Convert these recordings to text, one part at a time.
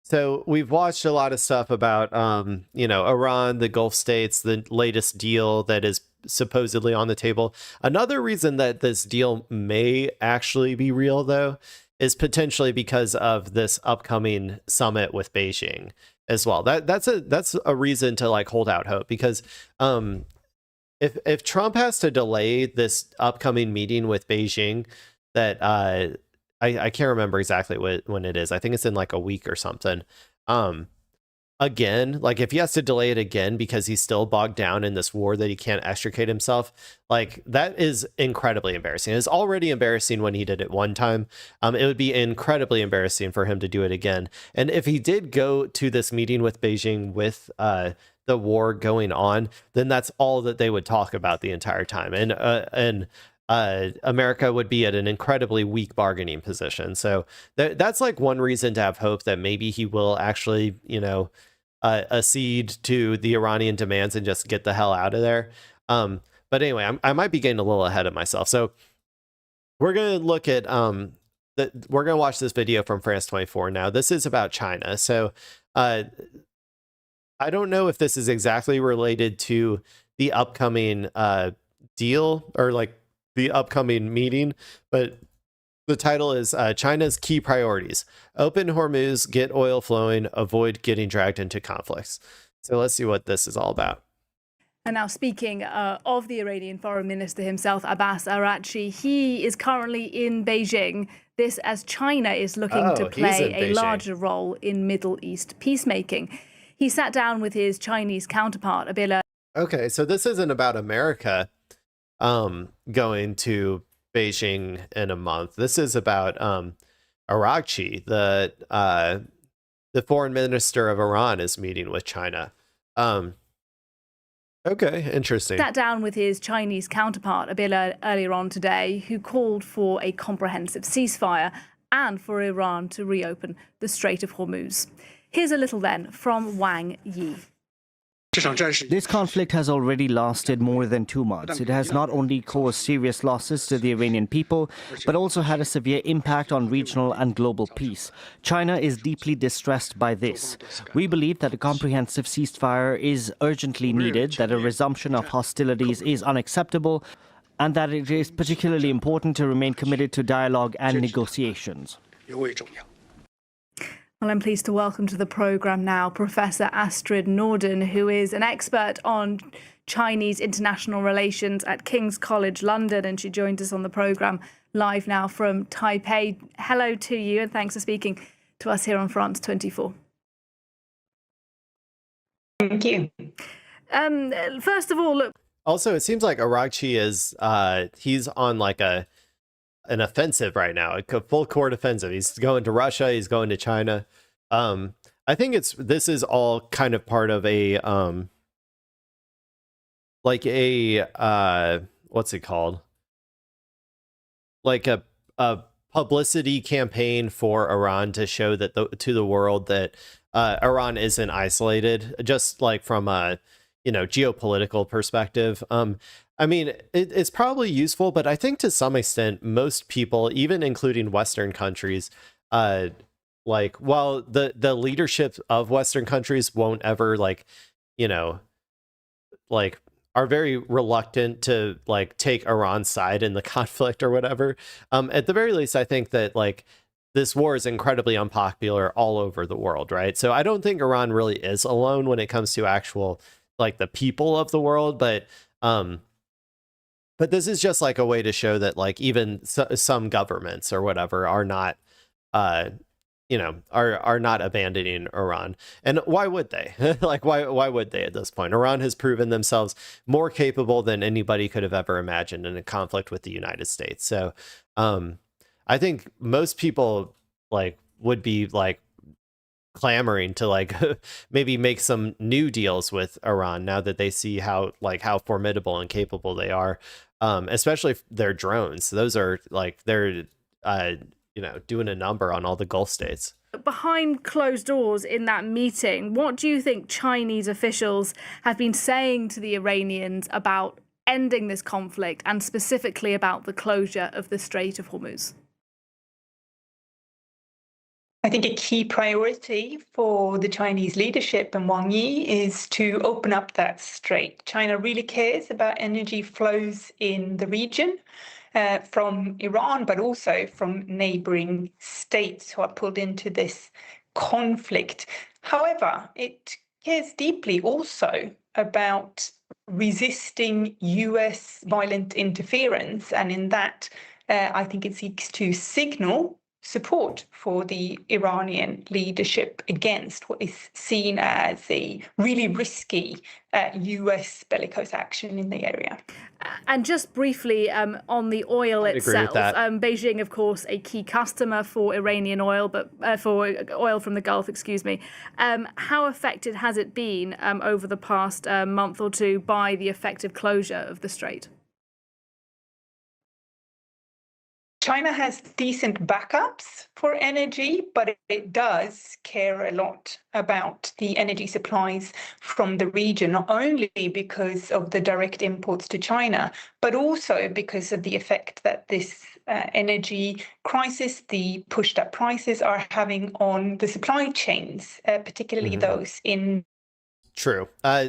So we've watched a lot of stuff about, Iran, the Gulf states, the latest deal that is supposedly on the table. Another reason that this deal may actually be real, though, is potentially because of this upcoming summit with Beijing as well. That's a reason to like hold out hope, because if Trump has to delay this upcoming meeting with Beijing, that I can't remember exactly when it is. I think it's in like a week or something. Again, like if he has to delay it again because he's still bogged down in this war that he can't extricate himself, like that is incredibly embarrassing. It's already embarrassing when he did it one time. It would be incredibly embarrassing for him to do it again. And if he did go to this meeting with Beijing with the war going on, then that's all that they would talk about the entire time. And America would be at an incredibly weak bargaining position. So that's like one reason to have hope that maybe he will actually, accede to the Iranian demands and just get the hell out of there. But anyway, I might be getting a little ahead of myself. So we're going to look at, we're going to watch this video from France 24 now. This is about China. So I don't know if this is exactly related to the upcoming deal or like the upcoming meeting, but the title is China's Key Priorities: Open Hormuz, Get Oil Flowing, Avoid Getting Dragged into Conflicts. So let's see what this is all about. And now speaking of the Iranian foreign minister himself, Abbas Araghchi, he is currently in Beijing. This as China is looking to play a larger role in Middle East peacemaking. He sat down with his Chinese counterpart, Abila. Okay, so this isn't about America going to Beijing in a month. This is about Araghchi, the foreign minister of Iran, is meeting with China. Okay, interesting. Sat down with his Chinese counterpart, Abila, earlier on today, who called for a comprehensive ceasefire and for Iran to reopen the Strait of Hormuz. Here's a little then from Wang Yi. This conflict has already lasted more than 2 months. It has not only caused serious losses to the Iranian people, but also had a severe impact on regional and global peace. China is deeply distressed by this. We believe that a comprehensive ceasefire is urgently needed, that a resumption of hostilities is unacceptable, and that it is particularly important to remain committed to dialogue and negotiations. Well, I'm pleased to welcome to the programme now Professor Astrid Norden, who is an expert on Chinese international relations at King's College London, and she joins us on the programme live now from Taipei. Hello to you, and thanks for speaking to us here on France 24. Thank you. First of all, look. Also, it seems like Araghchi is he's on like an offensive right now, a full court offensive. He's going to Russia, he's going to China. I think this is all kind of part of a what's it called? Like a publicity campaign for Iran to show that to the world that Iran isn't isolated, just like from a geopolitical perspective. I mean, it's probably useful, but I think to some extent, most people, even including Western countries, while the leadership of Western countries won't ever are very reluctant to take Iran's side in the conflict or whatever. At the very least, I think that this war is incredibly unpopular all over the world, right? So I don't think Iran really is alone when it comes to actual the people of the world, but this is just a way to show that even some governments or whatever are not, are not abandoning Iran. And why would they? Why would they at this point? Iran has proven themselves more capable than anybody could have ever imagined in a conflict with the United States. So I think most people would be clamoring to maybe make some new deals with Iran now that they see how formidable and capable they are, especially their drones. Those are they're doing a number on all the Gulf states. Behind closed doors in that meeting, what do you think Chinese officials have been saying to the Iranians about ending this conflict and specifically about the closure of the Strait of Hormuz? I think a key priority for the Chinese leadership and Wang Yi is to open up that strait. China really cares about energy flows in the region from Iran, but also from neighboring states who are pulled into this conflict. However, it cares deeply also about resisting US violent interference. And in that, I think it seeks to signal support for the Iranian leadership against what is seen as a really risky US bellicose action in the area. And just briefly on the oil itself, Beijing, of course, a key customer for Iranian oil, but for oil from the Gulf, excuse me. How affected has it been over the past month or two by the effective closure of the strait? China has decent backups for energy, but it does care a lot about the energy supplies from the region, not only because of the direct imports to China, but also because of the effect that this energy crisis, the pushed up prices are having on the supply chains, particularly those in. True.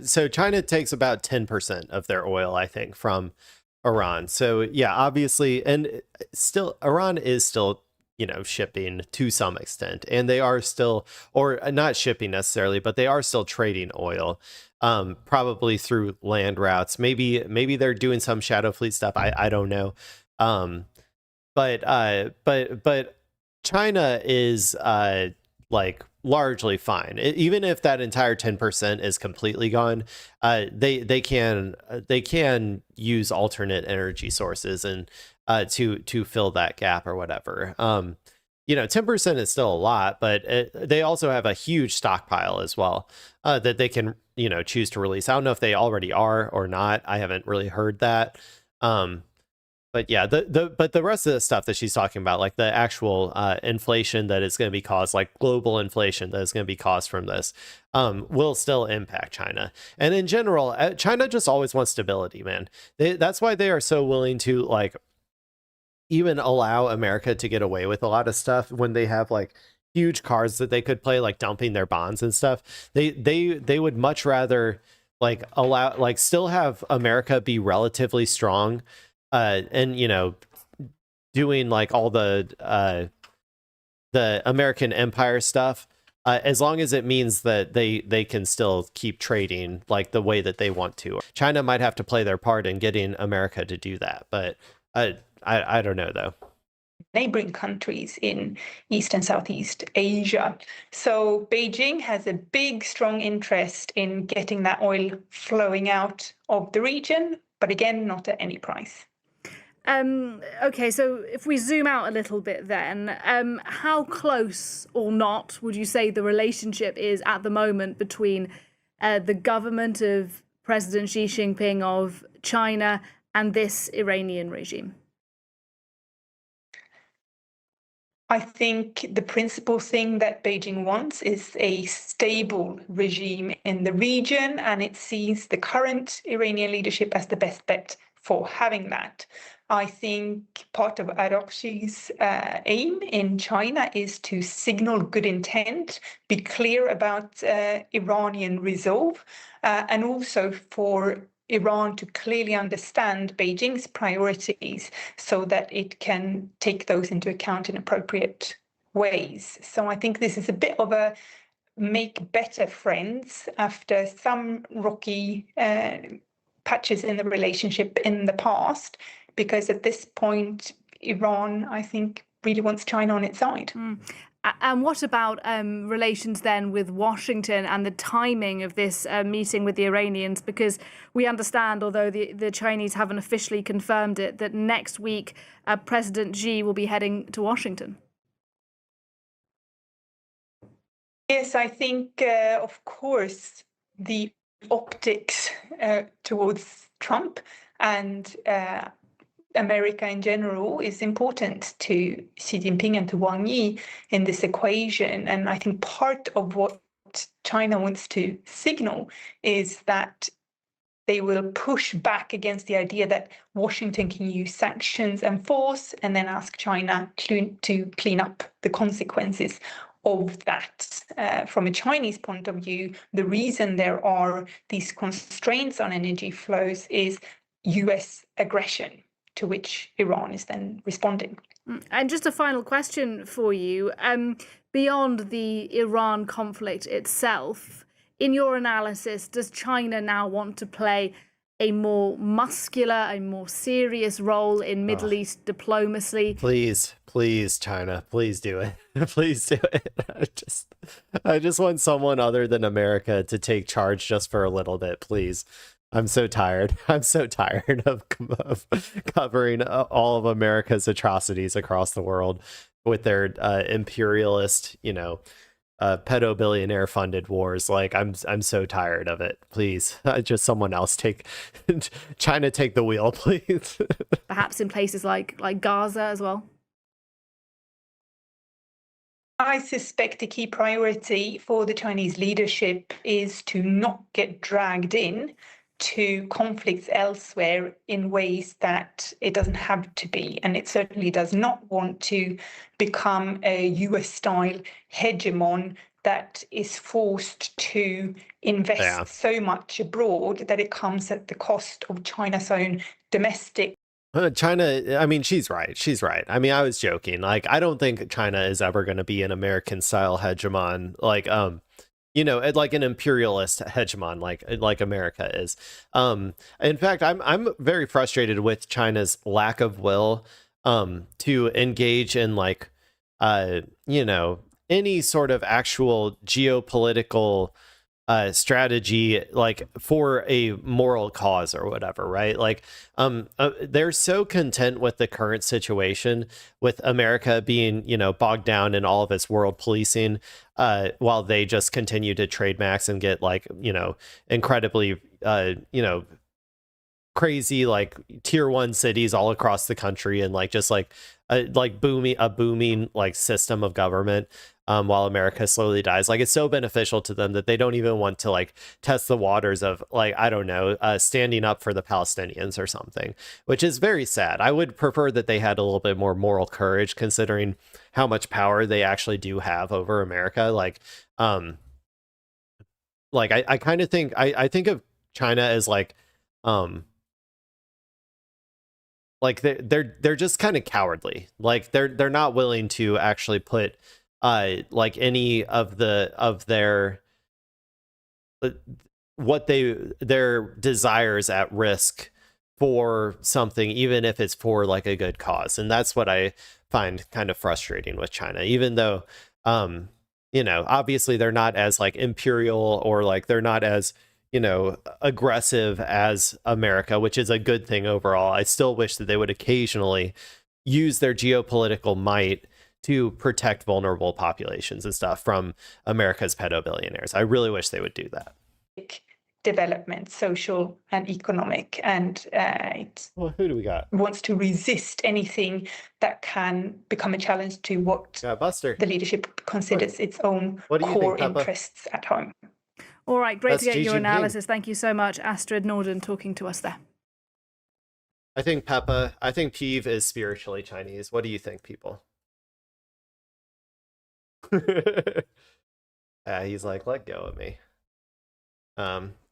So China takes about 10% of their oil, I think, from Iran. So yeah, obviously, and still Iran is still, shipping to some extent, and they are still, or not shipping necessarily, but they are still trading oil, probably through land routes. Maybe they're doing some shadow fleet stuff. I don't know. But China is like largely fine. Even if that entire 10% is completely gone, they can use alternate energy sources and to fill that gap or whatever. 10% is still a lot, but they also have a huge stockpile as well that they can choose to release. I don't know if they already are or not. I haven't really heard that. But yeah, but the rest of the stuff that she's talking about, like the actual inflation that is going to be caused, like global inflation that is going to be caused from this, will still impact China. And in general, China just always wants stability, man. That's why they are so willing to like even allow America to get away with a lot of stuff when they have like huge cards that they could play, like dumping their bonds and stuff. They would much rather like allow, like still have America be relatively strong. And doing like all the American empire stuff, as long as it means that they can still keep trading like the way that they want to. China might have to play their part in getting America to do that, but I don't know though. Neighboring countries in East and Southeast Asia. So Beijing has a big, strong interest in getting that oil flowing out of the region, but again, not at any price. Okay, so if we zoom out a little bit then, how close or not would you say the relationship is at the moment between the government of President Xi Jinping of China and this Iranian regime? I think the principal thing that Beijing wants is a stable regime in the region, and it sees the current Iranian leadership as the best bet for having that. I think part of Araghchi's aim in China is to signal good intent, be clear about Iranian resolve, and also for Iran to clearly understand Beijing's priorities so that it can take those into account in appropriate ways. So I think this is a bit of a make better friends after some rocky patches in the relationship in the past, because at this point, Iran, I think, really wants China on its side. And what about relations then with Washington and the timing of this meeting with the Iranians? Because we understand, although the Chinese haven't officially confirmed it, that next week President Xi will be heading to Washington. Yes, I think, of course, the optics towards Trump and America in general is important to Xi Jinping and to Wang Yi in this equation. And I think part of what China wants to signal is that they will push back against the idea that Washington can use sanctions and force and then ask China to clean up the consequences of that. From a Chinese point of view, the reason there are these constraints on energy flows is US aggression, to which Iran is then responding. And just a final question for you. Beyond the Iran conflict itself, in your analysis, does China now want to play a more muscular, a more serious role in Middle East diplomacy? Please, China, please do it. Please do it. I just want someone other than America to take charge just for a little bit, please. I'm so tired. I'm so tired of covering all of America's atrocities across the world with their imperialist, pedo billionaire funded wars. Like I'm so tired of it. Please, just someone else take China take the wheel, please. Perhaps in places like Gaza as well. I suspect a key priority for the Chinese leadership is to not get dragged in to conflicts elsewhere in ways that it doesn't have to be. And it certainly does not want to become a US-style hegemon that is forced to invest so much abroad that it comes at the cost of China's own domestic. China, I mean, she's right. She's right. I mean, I was joking. Like, I don't think China is ever going to be an American-style hegemon. Like, like an imperialist hegemon, like America is. In fact, I'm very frustrated with China's lack of will to engage in any sort of actual geopolitical strategy, like for a moral cause or whatever, right? Like they're so content with the current situation, with America being bogged down in all of its world policing, while they just continue to trade max and get incredibly crazy tier 1 cities all across the country, and a booming system of government, while America slowly dies. Like, it's so beneficial to them that they don't even want to test the waters of standing up for the Palestinians or something, which is very sad. I would prefer that they had a little bit more moral courage, considering how much power they actually do have over America. I kind of think I think of China as they're just kind of cowardly. Like they're not willing to actually put any of their their desires at risk for something, even if it's for a good cause. And that's what I find kind of frustrating with China, even though obviously they're not as imperial, or they're not as aggressive as America, which is a good thing overall. I still wish that they would occasionally use their geopolitical might to protect vulnerable populations and stuff from America's pedo billionaires. I really wish they would do that. Development, social and economic, and well, who do we got? Wants to resist anything that can become a challenge to what Buster. The leadership considers its own core interests at home. All right, great to get your analysis. Thank you so much, Astrid Norden, talking to us there. I think Peeve is spiritually Chinese. What do you think, people? He's like, let go of me.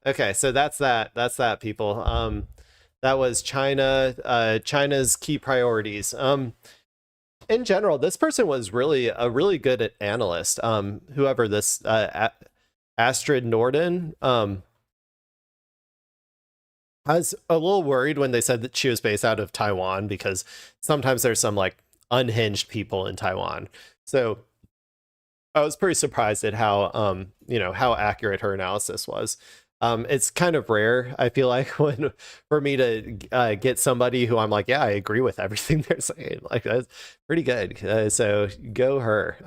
Okay, so that's that, people. That was China's key priorities. In general, this person was really a really good analyst. Whoever this Astrid Norden. I was a little worried when they said that she was based out of Taiwan, because sometimes there's some unhinged people in Taiwan. So I was pretty surprised at how how accurate her analysis was. It's kind of rare, I feel like, for me to get somebody who I'm like, yeah, I agree with everything they're saying. That's pretty good. So go her.